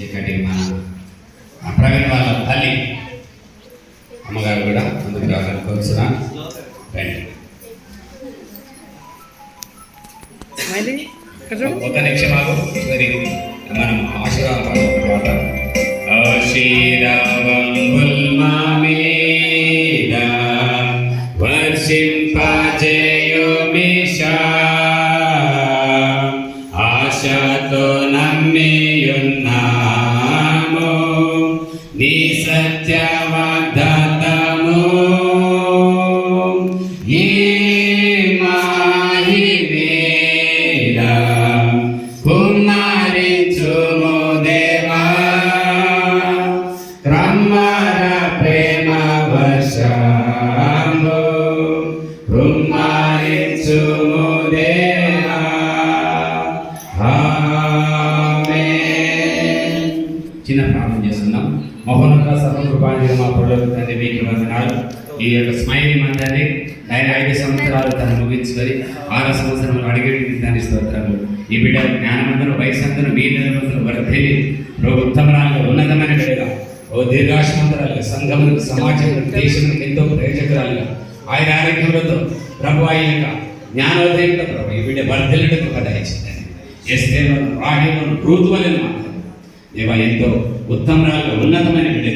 ఇక్కడి మన ప్రవీణ్ వాళ్ళ తల్లి అమ్మగారు కూడా ముందుకు రావాలని కోరుతున్నాను. ఒక నిమిషం ఆగు. మరి మనం ఆశీర్వాద వర్షింపజేయుమిషా ఆశతో నమ్మియున్నాము నీ సత్య వాగ్దానము ఈ మహిమేల కుమారించుము దేవా క్రమర ప్రేమ వర్షము కుమారించుము దేవా. చిన్న ప్రార్థన చేస్తున్నాం. మహోన్నత సర్వకృపానిధిగా మా ప్రభువు తండ్రి మీకు వందనాలు. ఈ యొక్క స్మైలీ మందిని ఆయన 5 సంవత్సరాలు తను ముగించుకొని 6వ సంవత్సరంలో అడిగేటి దాని స్తోత్రాలు. ఈ బిడ్డ జ్ఞానవంతులు వయసంతులు మీ నిర్మతులు వర్ధిల్లి ప్రభు ఉత్తమరాలుగా ఉన్నతమైన బిడ్డగా ఓ దీర్ఘాశమంతరాలుగా సంఘములకు సమాజంలో దేశానికి ఎంతో ప్రయోజకురాలుగా ఆయన ఆరోగ్యములతో ప్రభు ఆయన జ్ఞానోదయంతో ప్రభు ఈ బిడ్డ వర్ధిల్లుటకు కథ ఇచ్చిందని ఎస్తేలను రాహిలను రూతువలను మాత్రం దేవా ఎంతో ఉత్తమరాలుగా ఉన్నతమైన బిడ్డ